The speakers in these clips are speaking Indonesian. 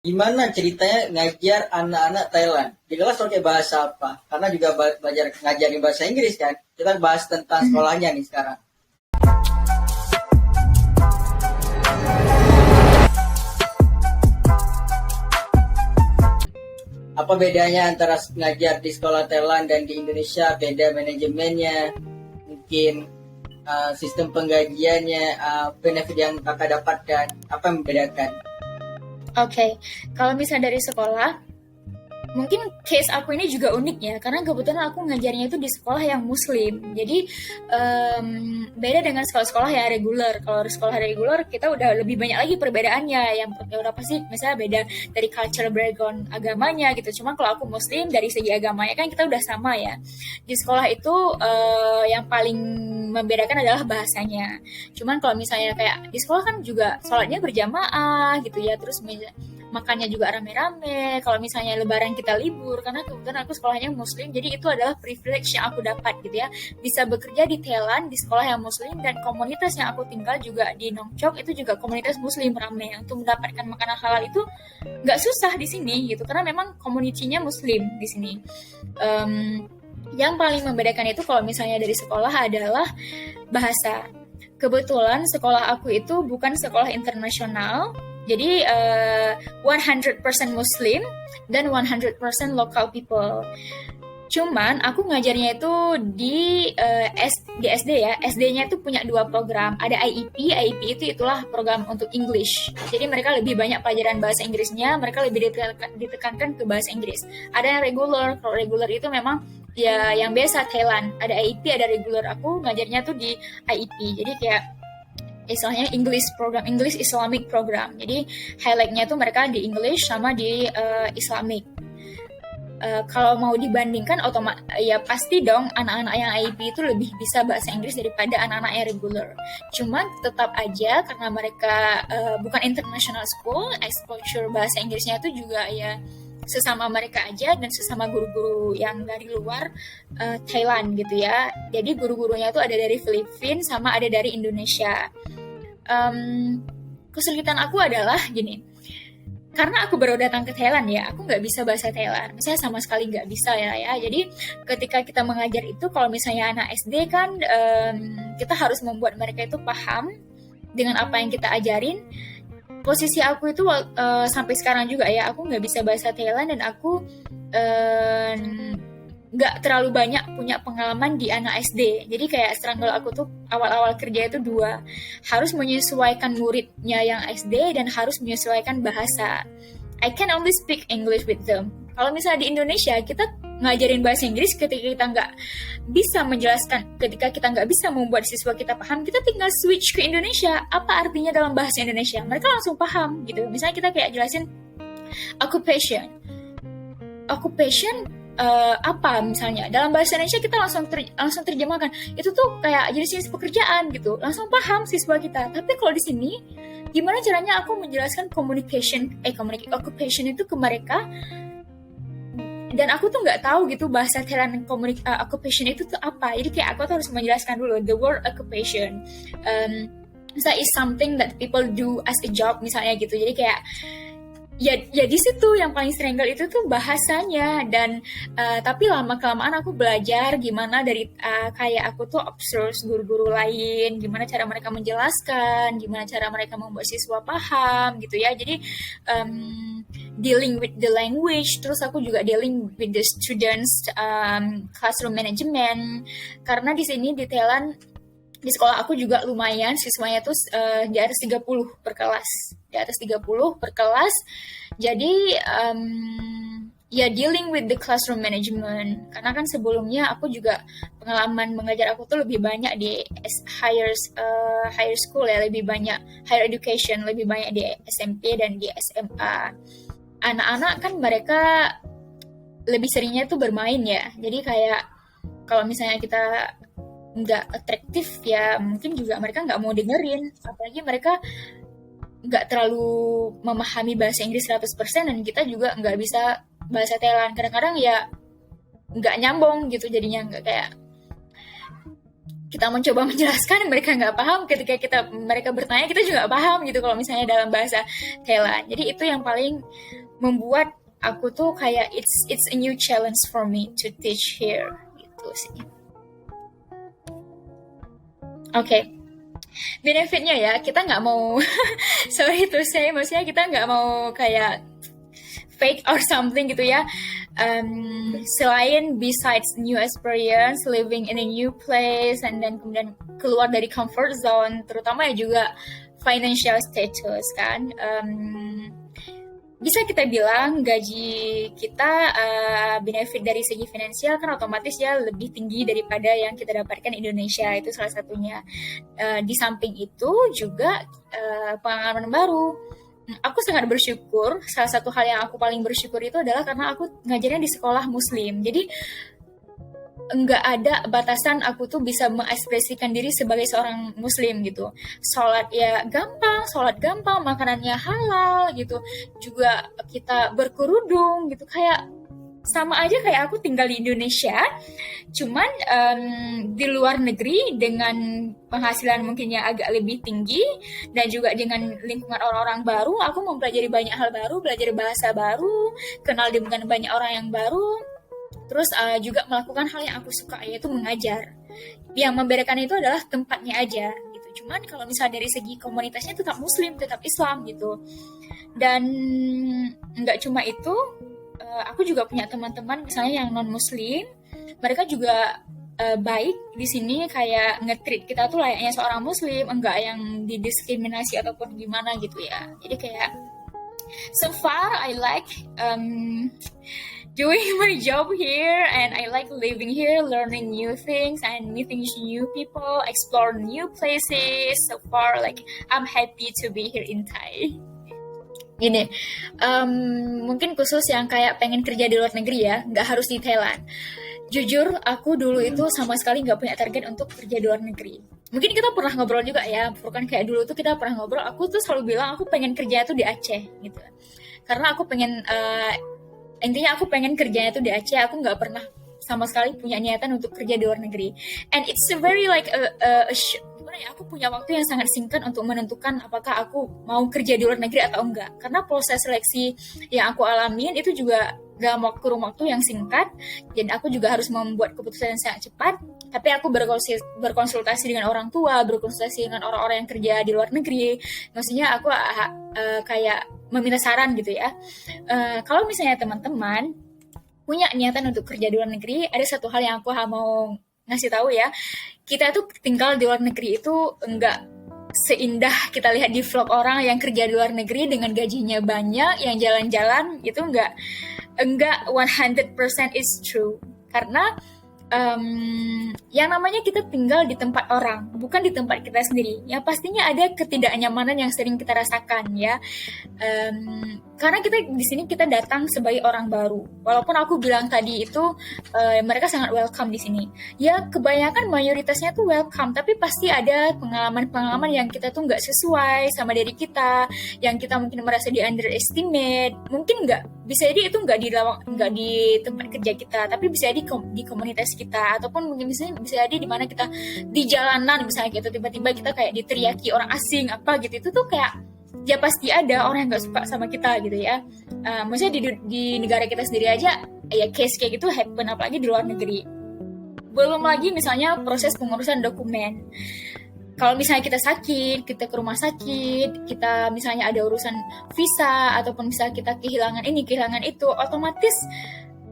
Gimana ceritanya ngajar anak-anak Thailand? Di kelas pakai bahasa apa? Karena juga belajar ngajarin bahasa Inggris kan. Kita bahas tentang sekolahnya nih sekarang. Apa bedanya antara ngajar di sekolah Thailand dan di Indonesia? Beda manajemennya, mungkin sistem penggajiannya, benefit yang kakak dapatkan, apa yang membedakan? Oke, kalau misalnya dari sekolah, mungkin case aku ini juga unik ya, karena kebetulan aku ngajarnya itu di sekolah yang muslim. Jadi beda dengan sekolah-sekolah yang reguler. Kalau di sekolah reguler kita udah lebih banyak lagi perbedaannya. Yang udah pasti misalnya beda dari culture background agamanya gitu. Cuma kalau aku muslim dari segi agamanya kan kita udah sama ya. Di sekolah itu yang paling membedakan adalah bahasanya. Cuman kalau misalnya kayak di sekolah kan juga sholatnya berjamaah gitu ya, terus makannya juga rame-rame. Kalau misalnya lebaran kita libur, karena kebetulan aku sekolahnya muslim, jadi itu adalah privilege yang aku dapat gitu ya. Bisa bekerja di Thailand, di sekolah yang muslim, dan komunitas yang aku tinggal juga di Nongchok, itu juga komunitas muslim rame. Untuk mendapatkan makanan halal itu nggak susah di sini gitu, karena memang komunitinya muslim di sini. Yang paling membedakan itu kalau misalnya dari sekolah adalah bahasa. Kebetulan sekolah aku itu bukan sekolah internasional, jadi 100% Muslim dan 100% local people. Cuman aku ngajarnya itu di SD ya. SD-nya itu punya dua program. Ada IEP, IEP itulah program untuk English. Jadi mereka lebih banyak pelajaran bahasa Inggrisnya, mereka lebih ditekankan ke bahasa Inggris. Ada yang regular. Kalau regular itu memang ya yang biasa Thailand. Ada IEP, ada regular. Aku ngajarnya tuh di IEP. Jadi kayak istilahnya English program, English Islamic program. Jadi highlightnya tuh mereka di English sama di Islamic. Kalau mau dibandingkan ya pasti dong anak-anak yang IEP itu lebih bisa bahasa Inggris daripada anak-anak yang regular. Cuman tetap aja karena mereka bukan international school, exposure bahasa Inggrisnya itu juga ya sesama mereka aja dan sesama guru-guru yang dari luar Thailand gitu ya. Jadi guru-gurunya itu ada dari Filipina sama ada dari Indonesia. Kesulitan aku adalah gini, karena aku baru datang ke Thailand ya, aku nggak bisa bahasa Thailand. Saya sama sekali nggak bisa ya. Jadi ketika kita mengajar itu, kalau misalnya anak SD kan kita harus membuat mereka itu paham dengan apa yang kita ajarin. Posisi aku itu sampai sekarang juga ya, aku nggak bisa bahasa Thailand dan aku nggak terlalu banyak punya pengalaman di anak SD. Jadi kayak struggle aku tuh awal-awal kerja itu dua. Harus menyesuaikan muridnya yang SD dan harus menyesuaikan bahasa. I can only speak English with them. Kalau misalnya di Indonesia, kita ngajarin bahasa Inggris ketika kita nggak bisa menjelaskan, ketika kita nggak bisa membuat siswa kita paham, kita tinggal switch ke Indonesia. Apa artinya dalam bahasa Indonesia? Mereka langsung paham gitu. Misalnya kita kayak jelasin occupation. Occupation apa misalnya dalam bahasa Indonesia kita langsung terjemahkan itu tuh kayak jenis pekerjaan gitu, langsung paham siswa kita. Tapi kalau di sini gimana caranya aku menjelaskan occupation itu ke mereka, dan aku tuh nggak tahu gitu bahasa Thailand occupation itu tuh apa. Jadi kayak aku tuh harus menjelaskan dulu the word occupation, misalnya is something that people do as a job misalnya gitu. Jadi kayak ya di situ yang paling struggle itu tuh bahasanya. Dan tapi lama kelamaan aku belajar gimana dari kayak aku tuh observe guru-guru lain, gimana cara mereka menjelaskan, gimana cara mereka membuat siswa paham gitu ya. Jadi dealing with the language, terus aku juga dealing with the students, classroom management. Karena di sini di Thailand, di sekolah aku juga lumayan siswanya tuh di atas 30 per kelas. Di atas 30 per kelas. Jadi ya dealing with the classroom management. Karena kan sebelumnya aku juga pengalaman mengajar aku tuh lebih banyak di higher school ya, lebih banyak higher education, lebih banyak di SMP dan di SMA. Anak-anak kan mereka lebih seringnya tuh bermain ya. Jadi kayak kalau misalnya kita nggak atraktif ya mungkin juga mereka nggak mau dengerin, apalagi mereka nggak terlalu memahami bahasa Inggris 100% dan kita juga nggak bisa bahasa Thailand. Kadang-kadang ya nggak nyambung gitu, jadinya nggak kayak kita mencoba menjelaskan, mereka nggak paham. Ketika mereka bertanya, kita juga nggak paham gitu kalau misalnya dalam bahasa Thailand. Jadi itu yang paling membuat aku tuh kayak it's a new challenge for me to teach here gitu sih. Oke. Benefitnya ya, kita nggak mau sorry to say, maksudnya kita nggak mau kayak fake or something gitu ya. Selain besides new experience, living in a new place, and then kemudian keluar dari comfort zone, terutama ya juga financial status kan. Bisa kita bilang gaji kita benefit dari segi finansial kan otomatis ya lebih tinggi daripada yang kita dapatkan di Indonesia, itu salah satunya. Di samping itu juga pengalaman baru. Aku sangat bersyukur, salah satu hal yang aku paling bersyukur itu adalah karena aku ngajarnya di sekolah muslim. Jadi nggak ada batasan aku tuh bisa mengekspresikan diri sebagai seorang muslim gitu. Sholat gampang, makanannya halal gitu. Juga kita berkerudung gitu, kayak sama aja kayak aku tinggal di Indonesia, cuman di luar negeri dengan penghasilan mungkinnya agak lebih tinggi, dan juga dengan lingkungan orang-orang baru, aku mempelajari banyak hal baru, belajar bahasa baru, kenal dengan banyak orang yang baru. Terus juga melakukan hal yang aku suka, yaitu mengajar. Yang membedakan itu adalah tempatnya aja gitu. Cuman kalau misalnya dari segi komunitasnya tetap muslim, tetap Islam gitu. Dan nggak cuma itu, aku juga punya teman-teman misalnya yang non muslim, mereka juga baik di sini, kayak nge-treat kita tuh layaknya seorang muslim, enggak yang didiskriminasi ataupun gimana gitu ya. Jadi kayak so far I like doing my job here, and I like living here, learning new things and meeting new people, explore new places. So far, like I'm happy to be here in Thai. Gini, mungkin khusus yang kayak pengen kerja di luar negeri ya, nggak harus di Thailand. Jujur, aku dulu itu sama sekali nggak punya target untuk kerja di luar negeri. Mungkin kita pernah ngobrol juga ya, bukan kayak dulu tuh kita pernah ngobrol, aku tuh selalu bilang aku pengen kerja tuh di Aceh gitu. Karena aku pengen intinya aku pengen kerjanya tuh di Aceh. Aku nggak pernah sama sekali punya niatan untuk kerja di luar negeri. And it's a very like gimana ya, aku punya waktu yang sangat singkat untuk menentukan apakah aku mau kerja di luar negeri atau enggak. Karena proses seleksi yang aku alamin itu juga dalam kurun waktu yang singkat, dan aku juga harus membuat keputusan yang sangat cepat. Tapi aku berkonsultasi dengan orang tua, berkonsultasi dengan orang-orang yang kerja di luar negeri. Maksudnya aku kayak meminta saran gitu ya. Kalau misalnya teman-teman punya niatan untuk kerja di luar negeri, ada satu hal yang aku mau ngasih tahu ya. Kita tuh tinggal di luar negeri itu enggak seindah kita lihat di vlog orang yang kerja di luar negeri dengan gajinya banyak, yang jalan-jalan, itu enggak 100% is true. Karena yang namanya kita tinggal di tempat orang, bukan di tempat kita sendiri. Ya pastinya ada ketidaknyamanan yang sering kita rasakan ya. Karena kita di sini kita datang sebagai orang baru. Walaupun aku bilang tadi itu mereka sangat welcome di sini. Ya kebanyakan mayoritasnya tuh welcome, tapi pasti ada pengalaman-pengalaman yang kita tuh nggak sesuai sama diri kita, yang kita mungkin merasa di underestimate. Mungkin bisa jadi itu nggak di tempat kerja kita, tapi bisa jadi di komunitas kita, ataupun mungkin bisa jadi di mana kita di jalanan misalnya gitu, tiba-tiba kita kayak diteriaki orang asing apa gitu. Itu tuh kayak ya pasti ada orang yang nggak suka sama kita gitu ya. Maksudnya di negara kita sendiri aja ya case kayak gitu happen, apalagi di luar negeri. Belum lagi misalnya proses pengurusan dokumen. Kalau misalnya kita sakit, kita ke rumah sakit, kita misalnya ada urusan visa, ataupun misalnya kita kehilangan ini, kehilangan itu, otomatis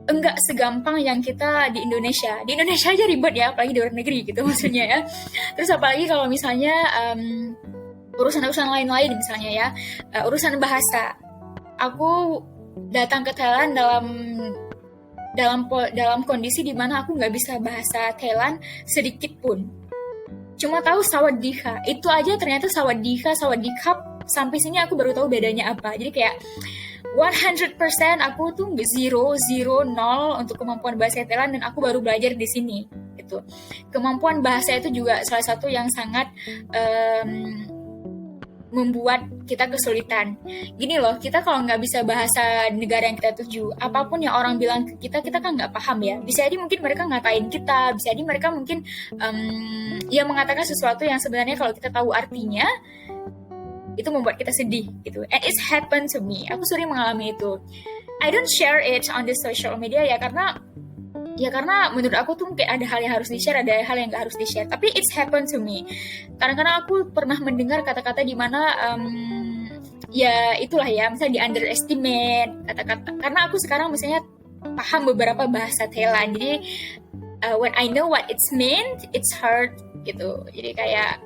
enggak segampang yang kita di Indonesia. Di Indonesia aja ribet ya, apalagi di luar negeri gitu maksudnya ya. Terus apalagi kalau misalnya urusan-urusan lain-lain misalnya ya, urusan bahasa. Aku datang ke Thailand dalam kondisi di mana aku nggak bisa bahasa Thailand sedikit pun. Cuma tahu sawadika, itu aja ternyata sawadika, sawadikap, sampai sini aku baru tahu bedanya apa. Jadi kayak 100% aku tuh 0 untuk kemampuan bahasa Thailand, dan aku baru belajar di sini gitu. Kemampuan bahasa itu juga salah satu yang sangat membuat kita kesulitan. Gini loh, kita kalau nggak bisa bahasa negara yang kita tuju, apapun yang orang bilang ke kita kan nggak paham ya. Bisa jadi mungkin mereka ngatain kita, bisa jadi mereka mungkin ya mengatakan sesuatu yang sebenarnya kalau kita tahu artinya, itu membuat kita sedih gitu. And it's happened to me. Aku sering mengalami itu. I don't share it on the social media ya karena menurut aku tuh mungkin ada hal yang harus di-share, ada hal yang nggak harus di-share. Tapi it's happened to me. Kadang-kadang aku pernah mendengar kata-kata di mana ya itulah ya, misalnya di underestimate kata-kata. Karena aku sekarang misalnya paham beberapa bahasa Thailand. Jadi when I know what it's meant, it's hurt gitu. Jadi kayak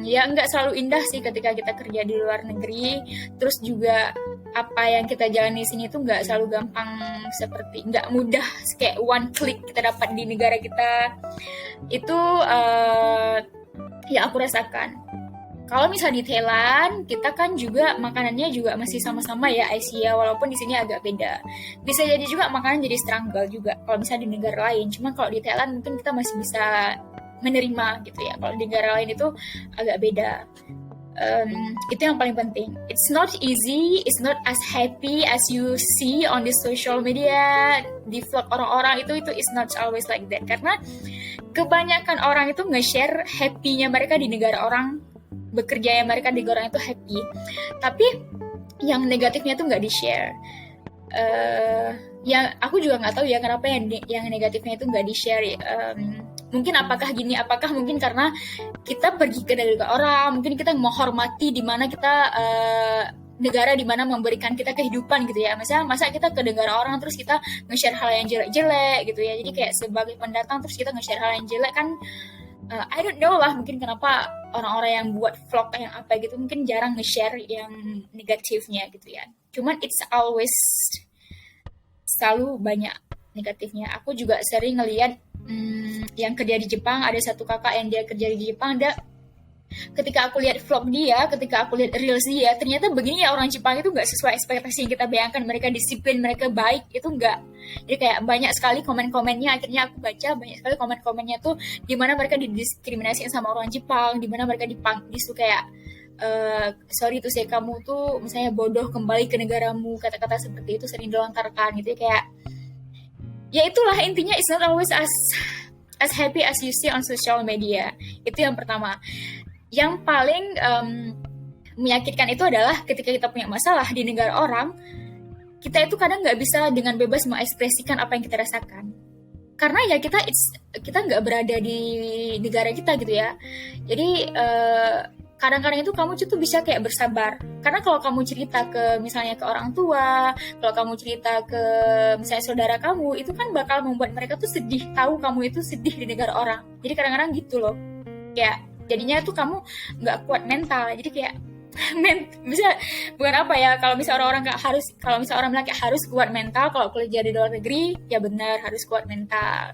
ya nggak selalu indah sih ketika kita kerja di luar negeri. Terus juga apa yang kita jalani di sini tuh nggak selalu gampang, seperti nggak mudah kayak one click kita dapat di negara kita. Itu ya aku rasakan. Kalau misalnya di Thailand, kita kan juga makanannya juga masih sama-sama ya Asia, walaupun di sini agak beda. Bisa jadi juga makanan jadi struggle juga kalau misalnya di negara lain. Cuma kalau di Thailand mungkin kita masih bisa menerima gitu ya. Kalau di negara lain itu agak beda. Itu yang paling penting. It's not easy, it's not as happy as you see on the social media, di vlog orang-orang itu is not always like that. Karena kebanyakan orang itu nge-share happy-nya mereka di negara orang, bekerja yang mereka di negara orang itu happy. Tapi yang negatifnya tuh nggak di-share. Yang aku juga nggak tahu ya kenapa yang negatifnya itu nggak di-share. Mungkin apakah mungkin karena kita pergi ke negara orang, mungkin kita menghormati di mana kita negara di mana memberikan kita kehidupan gitu ya. Masa kita ke negara orang terus kita nge-share hal yang jelek-jelek gitu ya. Jadi kayak sebagai pendatang terus kita nge-share hal yang jelek kan, I don't know lah, mungkin kenapa orang-orang yang buat vlog yang apa gitu mungkin jarang nge-share yang negatifnya gitu ya. Cuman it's always selalu banyak negatifnya. Aku juga sering ngelihat yang kerja di Jepang, ada satu kakak yang dia kerja di Jepang, ketika aku lihat vlog dia, ketika aku lihat reels dia, ternyata begini ya orang Jepang itu nggak sesuai ekspektasi yang kita bayangkan. Mereka disiplin, mereka baik, itu nggak. Jadi kayak banyak sekali komen-komennya, akhirnya aku baca banyak sekali komen-komennya tuh di mana mereka didiskriminasi sama orang Jepang, di mana mereka disu kayak sorry tuh saya kamu tuh misalnya bodoh, kembali ke negaramu, kata-kata seperti itu sering dilontarkan gitu ya. Kayak ya itulah intinya, it's not always as happy as you see on social media. Itu yang pertama. Yang paling menyakitkan itu adalah ketika kita punya masalah di negara orang, kita itu kadang nggak bisa dengan bebas mengekspresikan apa yang kita rasakan. Karena ya kita nggak berada di negara kita gitu ya. Jadi kadang-kadang itu kamu tuh bisa kayak bersabar. Karena kalau kamu cerita ke misalnya ke orang tua, kalau kamu cerita ke misalnya saudara kamu, itu kan bakal membuat mereka tuh sedih, tahu kamu itu sedih di negara orang. Jadi kadang-kadang gitu loh. Kayak jadinya tuh kamu nggak kuat mental. Jadi kayak bisa bukan apa ya, kalau misalnya orang bilang kayak harus kuat mental kalau kerja di luar negeri, ya benar harus kuat mental.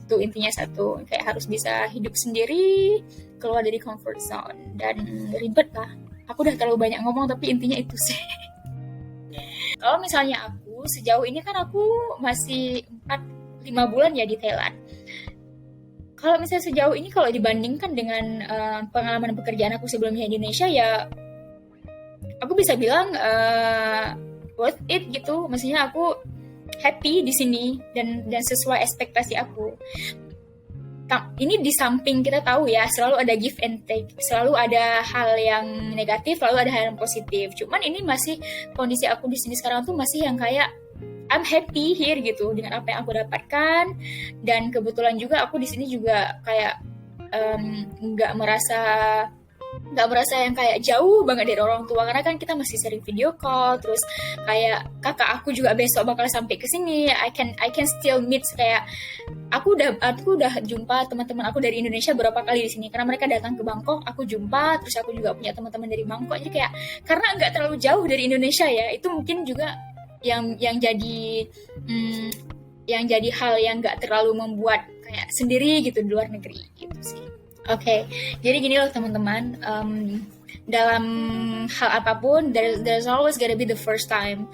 Itu intinya satu, kayak harus bisa hidup sendiri, keluar dari comfort zone. Dan ribet lah, aku udah terlalu banyak ngomong tapi intinya itu sih. Kalau misalnya aku sejauh ini kan aku masih 4-5 bulan ya di Thailand. Kalau misalnya sejauh ini kalau dibandingkan dengan pengalaman pekerjaan aku sebelumnya di Indonesia, ya aku bisa bilang worth it gitu. Maksudnya aku happy di sini dan sesuai ekspektasi aku. Ini di samping kita tahu ya selalu ada give and take, selalu ada hal yang negatif, selalu ada hal yang positif. Cuman ini masih kondisi aku di sini sekarang tuh masih yang kayak I'm happy here gitu dengan apa yang aku dapatkan. Dan kebetulan juga aku di sini juga kayak nggak merasa yang kayak jauh banget dari orang tua, karena kan kita masih sering video call. Terus kayak kakak aku juga besok bakal sampai ke sini. I can still meet, kayak aku udah jumpa teman-teman aku dari Indonesia berapa kali di sini, karena mereka datang ke Bangkok, aku jumpa. Terus aku juga punya teman-teman dari Bangkok. Jadi kayak karena nggak terlalu jauh dari Indonesia ya, itu mungkin juga yang jadi hal yang nggak terlalu membuat kayak sendiri gitu di luar negeri gitu sih. Oke, jadi gini loh teman-teman, dalam hal apapun there's always gonna be the first time.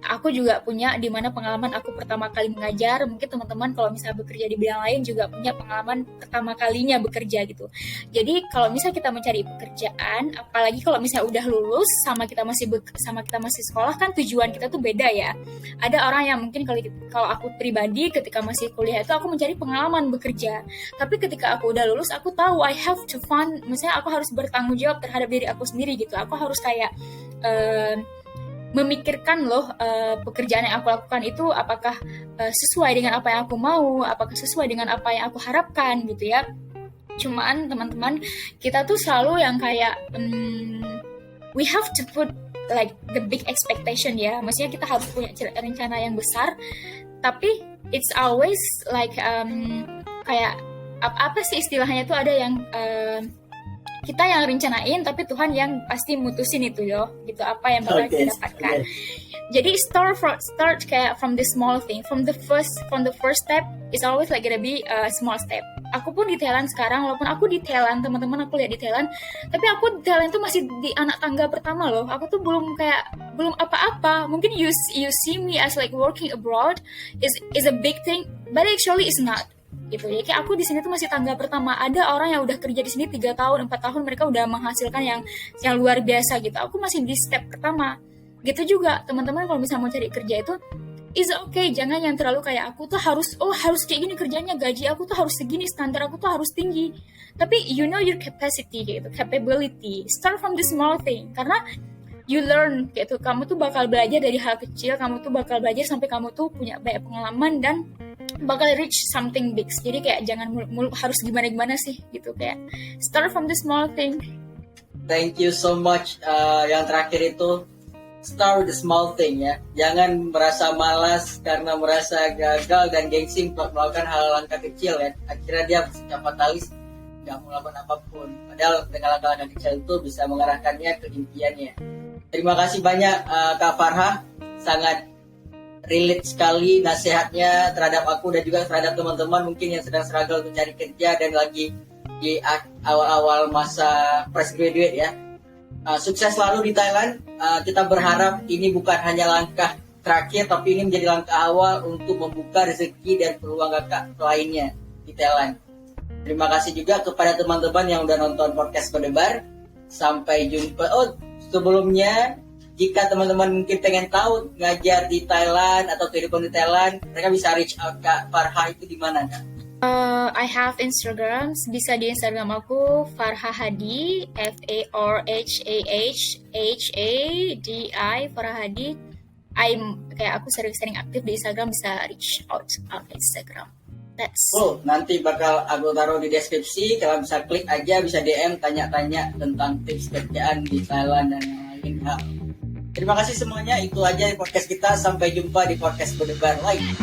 aku juga punya di mana pengalaman aku pertama kali mengajar. Mungkin teman-teman kalau misalnya bekerja di bidang lain juga punya pengalaman pertama kalinya bekerja gitu. Jadi kalau misalnya kita mencari pekerjaan, apalagi kalau misalnya udah lulus sama kita masih sekolah, kan tujuan kita tuh beda ya. Ada orang yang mungkin kalau aku pribadi ketika masih kuliah itu aku mencari pengalaman bekerja. Tapi ketika aku udah lulus, aku tahu I have to fund, misalnya aku harus bertanggung jawab terhadap diri aku sendiri gitu. Aku harus kayak memikirkan loh, pekerjaan yang aku lakukan itu apakah sesuai dengan apa yang aku mau, apakah sesuai dengan apa yang aku harapkan gitu ya. Cuman teman-teman, kita tuh selalu yang kayak we have to put like the big expectation ya. Maksudnya kita harus punya rencana yang besar, tapi it's always like kayak apa sih istilahnya tuh, ada yang kita yang rencanain tapi Tuhan yang pasti mutusin itu yo, gitu apa yang bakal kita dapatkan. Jadi start kayak from the small thing, from the first step is always like gonna be a small step. Aku pun di Thailand sekarang, walaupun aku di Thailand, teman-teman aku lihat di Thailand, tapi aku di Thailand tuh masih di anak tangga pertama loh. Aku tuh belum apa-apa. Mungkin you see me as like working abroad is a big thing, but actually it's not. Gitu ya, kayak aku di sini tuh masih tangga pertama. Ada orang yang udah kerja di sini 3 tahun 4 tahun, mereka udah menghasilkan yang luar biasa gitu. Aku masih di step pertama. Gitu juga teman-teman, kalau misalnya mau cari kerja itu is okay, jangan yang terlalu kayak aku tuh harus kayak gini kerjanya, gaji aku tuh harus segini, standar aku tuh harus tinggi. Tapi you know your capacity gitu, capability. Start from the small thing, karena you learn gitu. Kamu tuh bakal belajar dari hal kecil, kamu tuh bakal belajar sampai kamu tuh punya banyak pengalaman dan bakal reach something big. Jadi kayak jangan harus gimana sih gitu, kayak start from the small thing. Thank you so much. Yang terakhir itu start with the small thing ya. Jangan merasa malas karena merasa gagal dan gengsi melakukan hal langkah kecil ya. Akhirnya dia fatalis, nggak melakukan apapun. Padahal dengan langkah-langkah kecil itu bisa mengarahkannya ke impiannya. Terima kasih banyak Kak Farha, sangat relate sekali nasihatnya terhadap aku dan juga terhadap teman-teman mungkin yang sedang struggle untuk cari kerja dan lagi di awal-awal masa fresh graduate ya. Sukses selalu di Thailand. Kita berharap ini bukan hanya langkah terakhir, tapi ini menjadi langkah awal untuk membuka rezeki dan peluang kakak lainnya di Thailand. Terima kasih juga kepada teman-teman yang udah nonton podcast Berdebar. Sampai jumpa. Sebelumnya, jika teman-teman mungkin pengen tahu ngajar di Thailand atau kehidupan di Thailand, mereka bisa reach out Kak Farha itu di mana Kak? I have Instagram, bisa di Instagram aku Farha Hadi, FARHAHHADI, Farha Hadi. Kayak aku sering-sering aktif di Instagram, bisa reach out on Instagram. Nanti bakal aku taruh di deskripsi, kalian bisa klik aja, bisa DM tanya-tanya tentang tips kerjaan di Thailand dan yang lain hal. Terima kasih semuanya, itu aja di podcast kita. Sampai jumpa di podcast Berdebar lain.